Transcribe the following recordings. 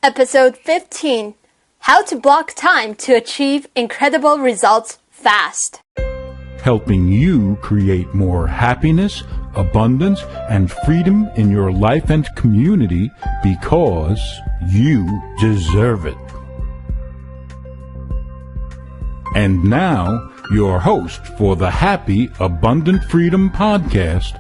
Episode 15, How to Block Time to Achieve Incredible Results Fast. Helping you create more happiness, abundance, and freedom in your life and community because you deserve it. And now, your host for the Happy Abundant Freedom Podcast,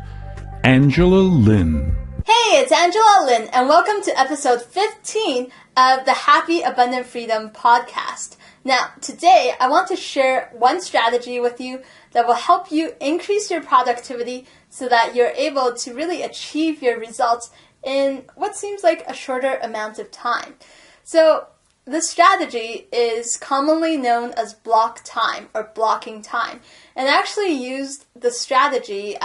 Angela Lynn. Hey, it's Angela Lynn, and welcome to episode 15 of the Happy Abundant Freedom Podcast. Now, today I want to share one strategy with you that will help you increase your productivity so that you're able to really achieve your results in what seems like a shorter amount of time. So, this strategy is commonly known as block time or blocking time. And I actually used the strategy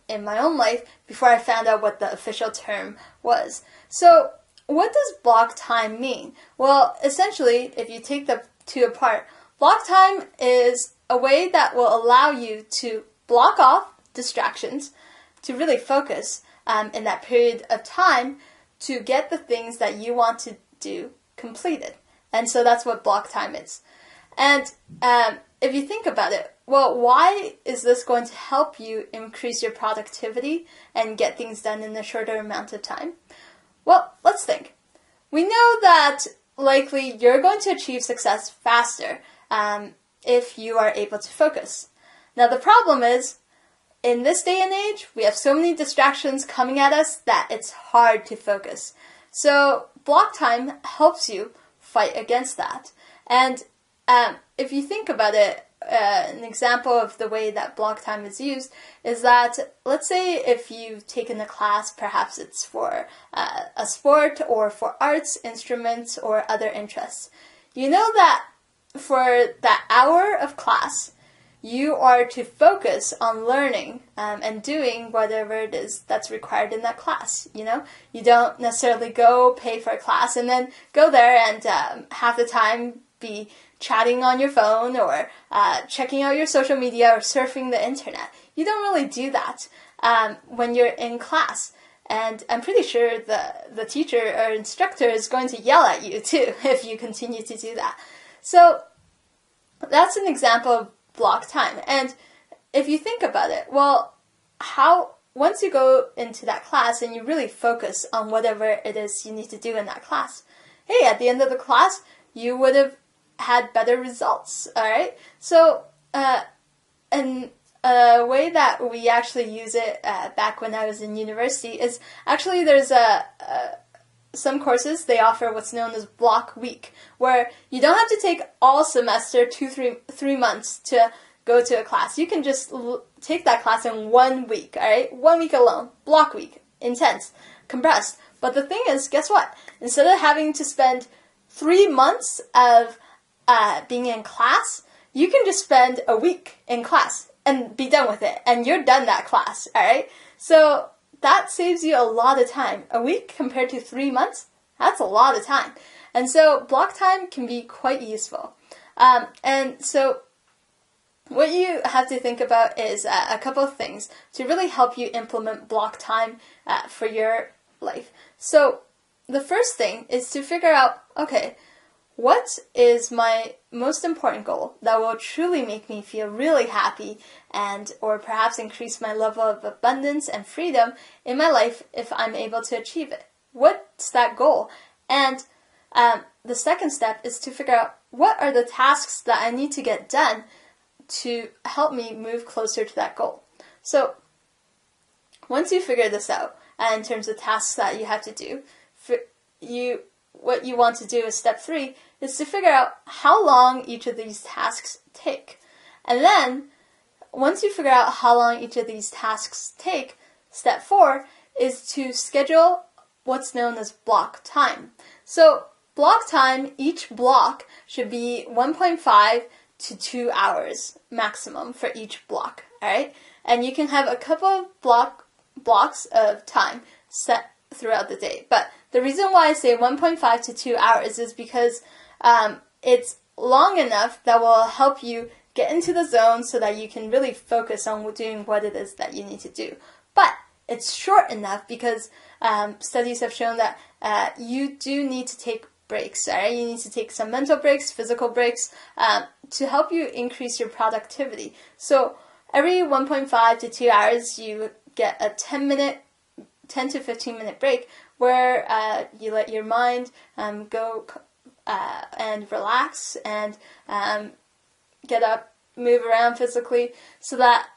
in my own life before I found out what the official term was. So what does block time mean? Well, essentially, if you take the two apart, block time is a way that will allow you to block off distractions, to really focus in that period of time to get the things that you want to do completed. And so that's what block time is. And if you think about it, well, why is this going to help you increase your productivity and get things done in a shorter amount of time? Well, let's think. We know that likely you're going to achieve success faster if you are able to focus. Now, the problem is, in this day and age, we have so many distractions coming at us that it's hard to focus. So block time helps you fight against that. And if you think about it, an example of the way that block time is used is that, let's say if you've taken a class, perhaps it's for a sport or for arts, instruments, or other interests. You know that for that hour of class, you are to focus on learning and doing whatever it is that's required in that class. You know, you don't necessarily go pay for a class and then go there and half the time be chatting on your phone or checking out your social media or surfing the internet. You don't really do that when you're in class. And I'm pretty sure the teacher or instructor is going to yell at you too if you continue to do that. So that's an example of block time. And if you think about it, well, once you go into that class and you really focus on whatever it is you need to do in that class, hey, at the end of the class, you would have had better results, all right? So, and a way that we actually use it back when I was in university is actually there's some courses, they offer what's known as block week, where you don't have to take all semester, 3 months to go to a class. You can just take that class in 1 week, all right? 1 week alone, block week, intense, compressed. But the thing is, guess what? Instead of having to spend 3 months of being in class, you can just spend a week in class and be done with it, and you're done that class, all right? So that saves you a lot of time. A week compared to 3 months, that's a lot of time. And so block time can be quite useful. And so what you have to think about is a couple of things to really help you implement block time for your life. So the first thing is to figure out, okay, what is my most important goal that will truly make me feel really happy or perhaps increase my level of abundance and freedom in my life if I'm able to achieve it? What's that goal? And the second step is to figure out what are the tasks that I need to get done to help me move closer to that goal. So once you figure this out, in terms of tasks that you have to do, what you want to do as step 3 is to figure out how long each of these tasks take. And then, once you figure out how long each of these tasks take, step 4 is to schedule what's known as block time. So, block time, each block should be 1.5 to 2 hours maximum for each block, alright? And you can have a couple of blocks of time set throughout the day. But the reason why I say 1.5 to 2 hours is because it's long enough that will help you get into the zone so that you can really focus on doing what it is that you need to do. But it's short enough because studies have shown that you do need to take breaks, all right? You need to take some mental breaks, physical breaks, to help you increase your productivity. So every 1.5 to 2 hours, you get a 10 to 15 minute break where you let your mind go and relax and get up, move around physically, so that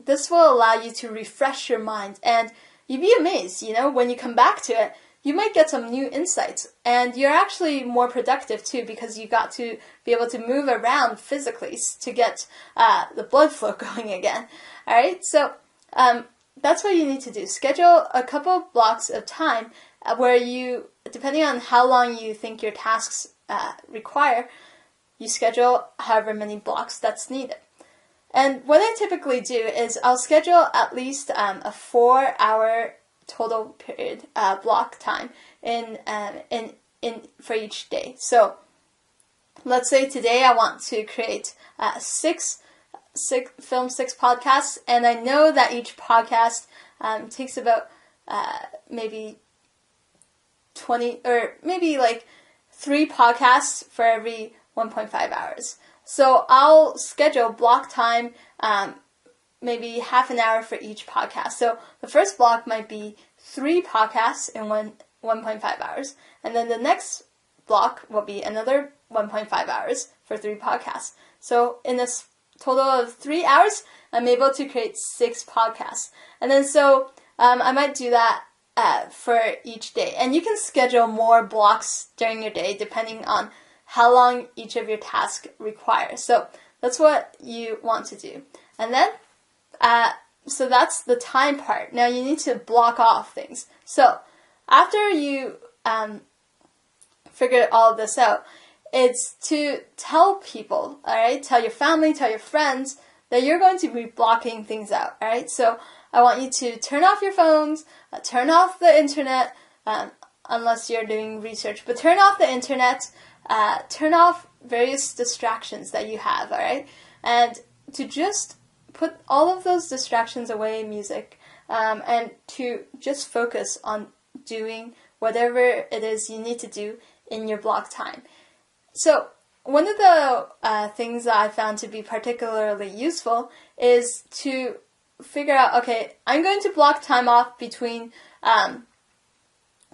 this will allow you to refresh your mind. And you'd be amazed, when you come back to it, you might get some new insights, and you're actually more productive too, because you got to be able to move around physically to get the blood flow going again. All right, so that's what you need to do. Schedule a couple blocks of time where you, depending on how long you think your tasks require, you schedule however many blocks that's needed. And what I typically do is I'll schedule at least a 4-hour total period block time in for each day. So let's say today I want to create film 6 podcasts, and I know that each podcast takes about maybe 20 or maybe like 3 podcasts for every 1.5 hours. So I'll schedule block time, maybe half an hour for each podcast. So the first block might be 3 podcasts in 1.5 hours. And then the next block will be another 1.5 hours for 3 podcasts. So in this total of 3 hours, I'm able to create 6 podcasts. And then so I might do that for each day. And you can schedule more blocks during your day depending on how long each of your tasks requires. So that's what you want to do. And then, so that's the time part. Now you need to block off things. So after you figure all of this out, it's to tell people, all right? Tell your family, tell your friends that you're going to be blocking things out, all right? So I want you to turn off your phones, turn off the internet, unless you're doing research, but turn off the internet, turn off various distractions that you have, all right? And to just put all of those distractions away, music, and to just focus on doing whatever it is you need to do in your block time. So one of the things that I found to be particularly useful is to figure out, okay, I'm going to block time off between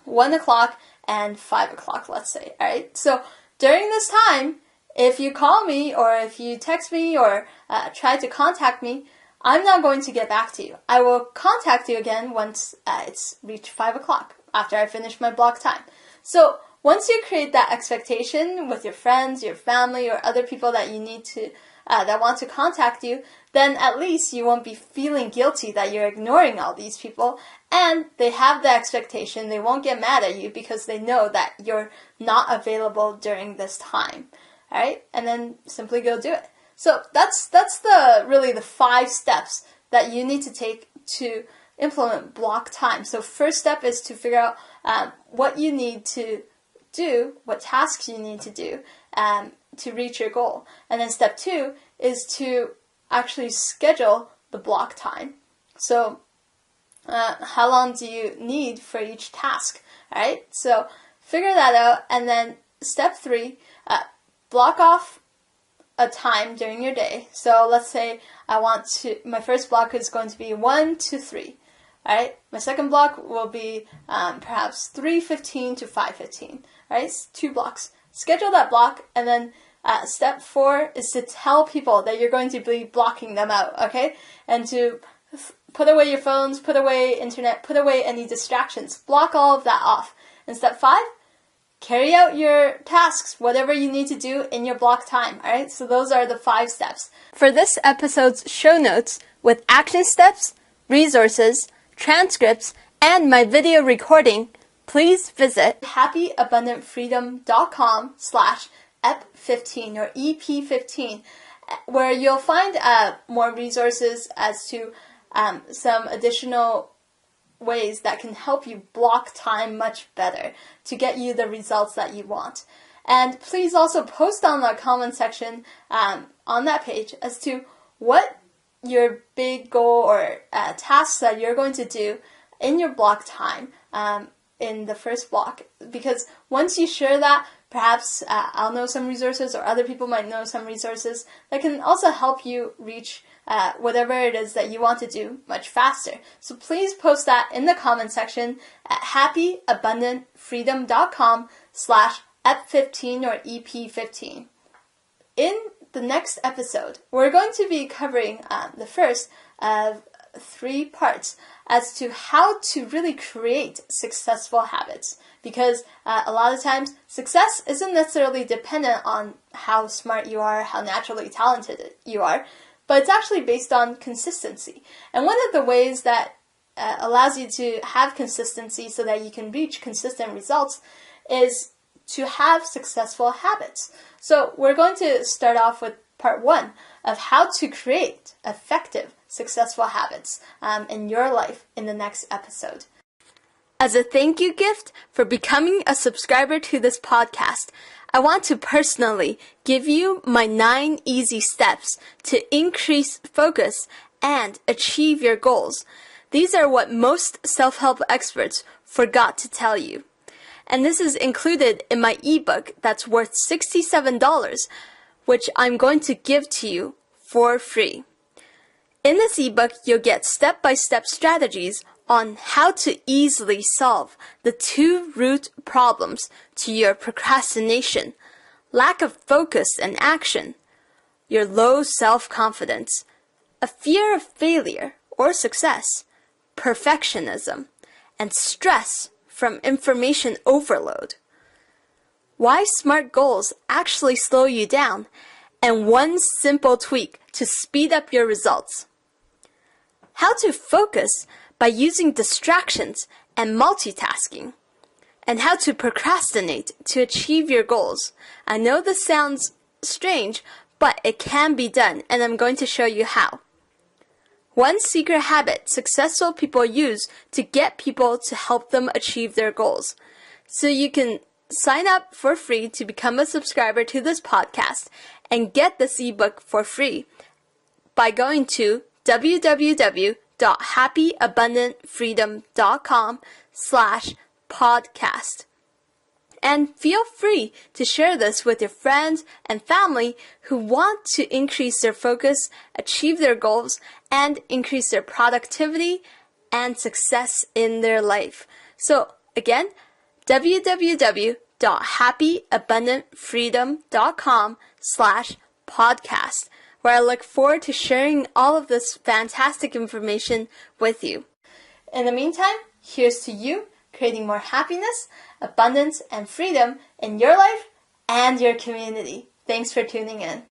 1 o'clock and 5 o'clock, let's say, all right? So during this time, if you call me or if you text me or try to contact me, I'm not going to get back to you. I will contact you again once it's reached 5 o'clock after I finish my block time. So once you create that expectation with your friends, your family, or other people that you need to, that want to contact you, then at least you won't be feeling guilty that you're ignoring all these people, and they have the expectation. They won't get mad at you because they know that you're not available during this time. All right, and then simply go do it. So that's really the 5 steps that you need to take to implement block time. So first step is to figure out what you need to do, what tasks you need to do to reach your goal. And then step 2 is to actually schedule the block time. So how long do you need for each task? All right, so figure that out. And then step 3, block off a time during your day. So let's say my first block is going to be 1 to 3. All right, my second block will be perhaps 3:15 to 5:15. All right, it's 2 blocks. Schedule that block, and then step 4 is to tell people that you're going to be blocking them out. Okay, and to put away your phones, put away internet, put away any distractions. Block all of that off. And step 5. Carry out your tasks, whatever you need to do in your block time, all right? So those are the 5 steps. For this episode's show notes with action steps, resources, transcripts, and my video recording, please visit happyabundantfreedom.com/EP15 or EP15, where you'll find more resources as to some additional ways that can help you block time much better to get you the results that you want. And please also post on the comment section on that page as to what your big goal or tasks that you're going to do in your block time in the first block, because once you share that, perhaps I'll know some resources or other people might know some resources that can also help you reach whatever it is that you want to do much faster. So please post that in the comment section at happyabundantfreedom.com/EP15 or EP15. In the next episode, we're going to be covering the first of 3 parts as to how to really create successful habits. Because a lot of times, success isn't necessarily dependent on how smart you are, how naturally talented you are, but it's actually based on consistency. And one of the ways that allows you to have consistency so that you can reach consistent results is to have successful habits. So we're going to start off with part 1 of how to create effective, successful habits in your life in the next episode. As a thank you gift for becoming a subscriber to this podcast, I want to personally give you my 9 easy steps to increase focus and achieve your goals. These are what most self-help experts forgot to tell you. And this is included in my ebook that's worth $67, which I'm going to give to you for free. In this ebook, you'll get step-by-step strategies on how to easily solve the 2 root problems to your procrastination, lack of focus and action, your low self-confidence, a fear of failure or success, perfectionism, and stress from information overload. Why SMART goals actually slow you down, and 1 simple tweak to speed up your results. How to focus by using distractions and multitasking, and how to procrastinate to achieve your goals. I know this sounds strange, but it can be done, and I'm going to show you how. 1 secret habit successful people use to get people to help them achieve their goals. So you can sign up for free to become a subscriber to this podcast and get this ebook for free by going to www.happyabundantfreedom.com/podcast. And feel free to share this with your friends and family who want to increase their focus, achieve their goals, and increase their productivity and success in their life. So again, www.happyabundantfreedom.com/podcast, where I look forward to sharing all of this fantastic information with you. In the meantime, here's to you creating more happiness, abundance, and freedom in your life and your community. Thanks for tuning in.